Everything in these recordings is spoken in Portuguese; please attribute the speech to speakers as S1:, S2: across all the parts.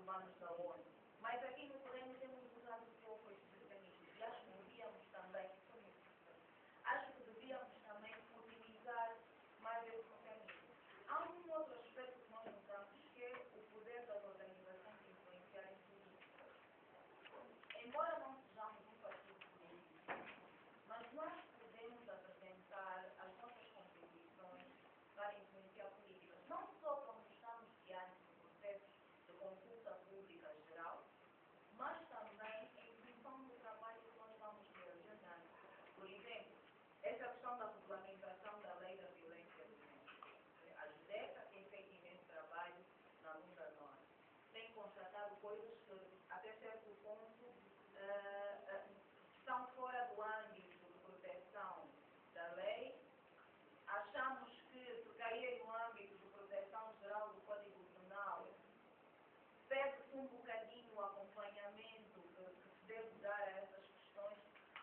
S1: humanos da ONU. Mas aqui no Correio temos usado pouco esses mecanismos. E acho que devíamos também utilizar mais esse mecanismo. Há um outro aspecto que nós notamos, que é o poder das organizações de influenciarem políticas. Embora não sejamos um partido político, mas nós podemos apresentar as nossas contribuições para influenciar políticas, não só quando estamos diante de processos de consulta pública geral, mas também em função do trabalho que nós vamos realizando. Por exemplo, essa questão da regulamentação da lei da violência doméstica. A JUDECA tem feito imenso trabalho na luta norte. Tem constatado coisas que, até certo ponto, estão fora do âmbito de proteção da lei. Achamos que, por cair no âmbito de proteção geral do Código Penal, perde-se um bocadinho o acompanhamento que se deve dar a essas questões.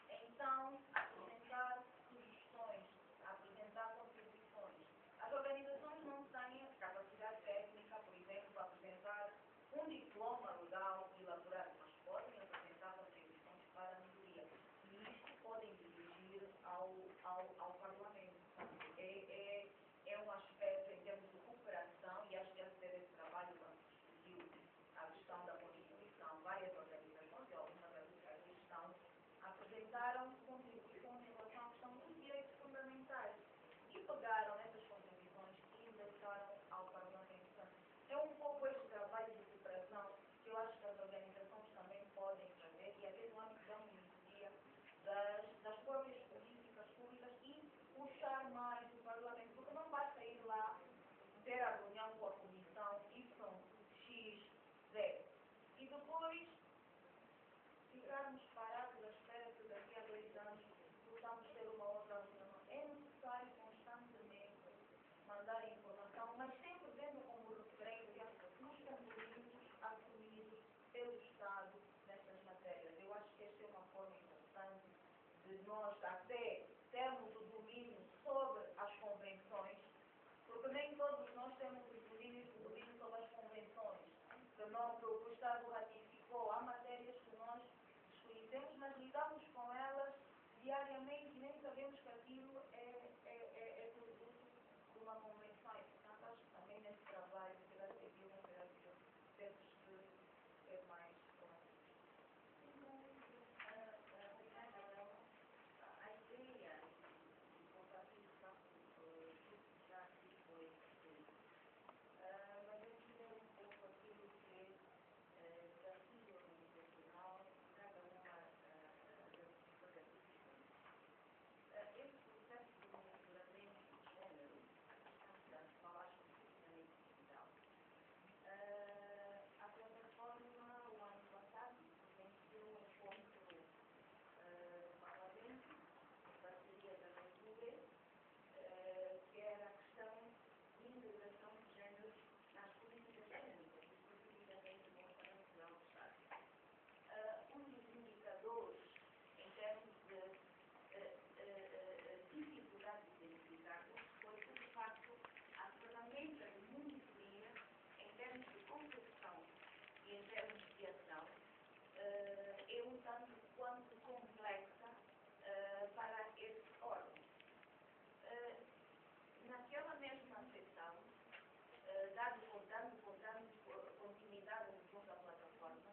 S1: Então, apresentar sugestões, apresentar contribuições. As organizações não têm capacidade técnica, por exemplo, para apresentar um diploma legal e elaborado, mas podem apresentar contribuições para a melhoria. E isto podem dirigir ao Parlamento. É um aspecto em termos de cooperação, e acho que esse deve esse trabalho quando se discutiu a questão da Constituição. Várias organizações, e algumas das que aqui estão, apresentaram contribuições em relação à questão dos direitos fundamentais e pegaram essas contribuições e endereçaram ao Parlamento. É um pouco este trabalho de cooperação que eu acho que as organizações também podem fazer, e até no âmbito da melhoria das próprias políticas públicas, e puxar mais o Parlamento, porque não basta ir lá ter a reunião com a Comissão YXZ e depois ficarmos parados à espera que daqui a 2 anos possamos ter uma outra reunião. É necessário constantemente mandar informação, mas sempre vendo como referência os compromissos assumidos pelo Estado nestas matérias. Eu acho que esta é uma forma importante de nós até termos o domínio sobre as convenções, porque nem todos nós temos o domínio sobre as convenções que o Estado ratificou. Há matérias que nós desconhecemos, mas lidamos com elas diariamente e nem sabemos que aquilo é produto de uma convenção. E, portanto, acho que também nesse trabalho será seguido, temos que ser mais claros. A ideia de compartilhar já aqui foi mas eu queria um pouco aquilo que é desafio organizacional, cada uma das pessoas. Esse processo de monitoramento de gênero, a falaste especificamente digital. A plataforma, o ano passado, venceu um encontro no Parlamento, em parceria da leitura, que era a questão de integração de gênero nas políticas públicas, especificamente no Orçamento Geral do Estado. Um dos indicadores, em termos de dificuldade de identificarmos, foi que, de facto, a ferramenta de monitoria, em termos de concepção e em termos de ação, é um tanto quanto complexa para esse órgão. Naquela mesma sessão, dando continuidade junto à plataforma,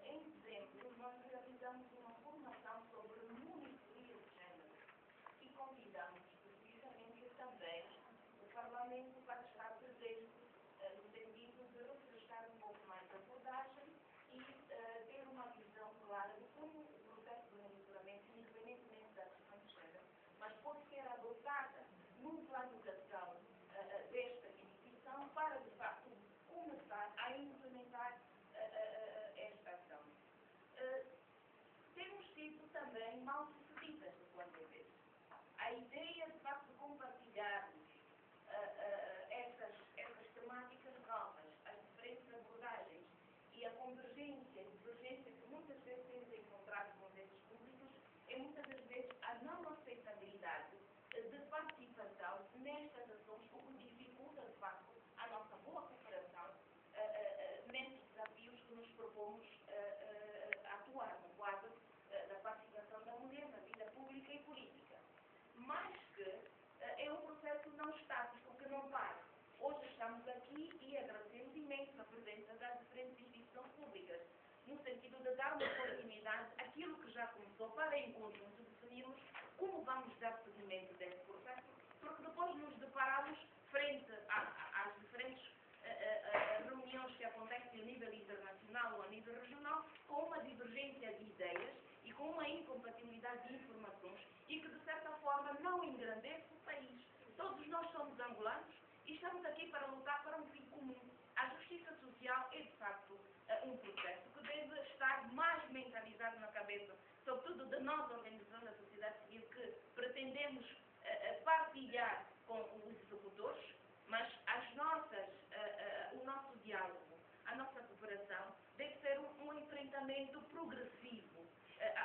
S1: em dezembro nós realizamos uma formação sobre monitoria de gênero e convidamos precisamente também o Parlamento para estar presente no sentido de refrescar um pouco mais a abordagem e ter uma visão clara de como o processo de monitoramento, independentemente da questão de gênero, mas pode ser adotada num plano de ação desta instituição para, de facto, começar a implementar esta ação. Temos sido também mal sucedidas do ponto de vista. A ideia, de facto, de compartilharmos estas temáticas novas, as diferentes abordagens e a convergência e divergência que muitas vezes temos encontrado com esses públicos, é muitas das vezes a não aceitabilidade de participação nestas ações, o que dificulta, de facto, a nossa boa cooperação neste desafio mais que é um processo não estático, que não para. Hoje estamos aqui e agradecemos imenso a presença das diferentes instituições públicas, no sentido de dar uma continuidade àquilo que já começou, para em conjunto definirmos como vamos dar seguimento desse processo, porque depois nos deparamos frente às diferentes reuniões que acontecem a nível internacional ou a nível regional, com uma divergência de ideias e com uma incompatibilidade de informações e que, de certa forma, não engrandece o país. Todos nós somos angolanos e estamos aqui para lutar para um fim comum. A justiça social é, de facto, um processo que deve estar mais mentalizado na cabeça, sobretudo de nós, organizações da sociedade civil, que pretendemos partilhar com os executores, mas o nosso diálogo, a nossa cooperação, deve ser um enfrentamento progressivo,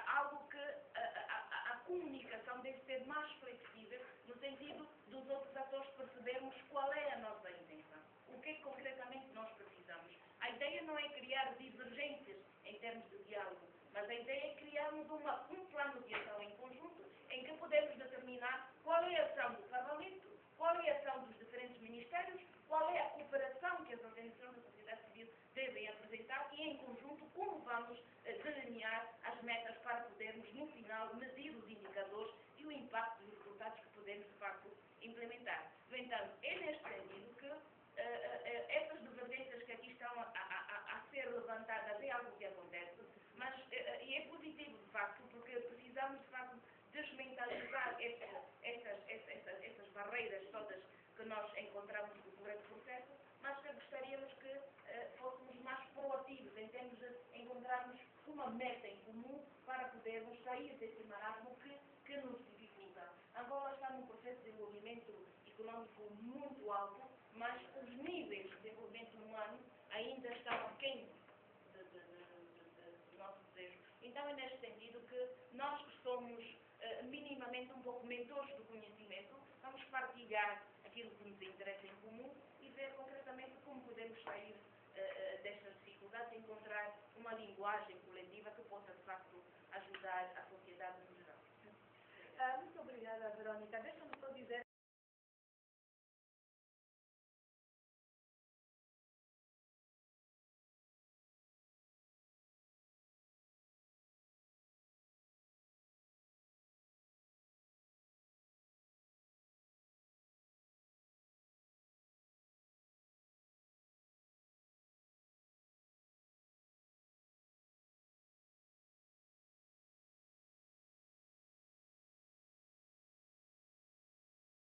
S1: algo que a comunicação deve ser mais flexível, no sentido dos outros atores percebermos qual é a nossa intenção, o que concretamente nós precisamos. A ideia não é criar divergências em termos de diálogo, mas a ideia é criarmos um plano de ação em conjunto em que podemos determinar qual é a ação do Parlamento, qual é a ação dos diferentes ministérios, qual é a cooperação que as organizações da sociedade civil devem apresentar e, em conjunto, como vamos delinear as metas para podermos, no final, medir os indicadores e o impacto dos resultados que podemos, de facto, implementar. No entanto, é neste sentido que essas divergências que aqui estão a ser levantadas é algo que acontece, mas e é positivo, de facto, porque precisamos, de facto, desmentalizar essas barreiras todas que nós encontramos durante o processo, mas que gostaríamos que fôssemos mais proativos em termos de encontrarmos uma meta em comum para podermos sair desse marasmo que nos dificulta. Angola está num processo de desenvolvimento econômico muito alto, mas os níveis de desenvolvimento humano ainda estão aquém do nosso desejo. Então é neste sentido que nós que somos minimamente um pouco mentores do conhecimento, vamos partilhar aquilo que nos interessa em comum e ver concretamente como podemos sair destas dificuldades e encontrar uma linguagem coletiva que possa, de facto, ajudar a sociedade no geral.
S2: Muito obrigada, Verônica. Deixa-me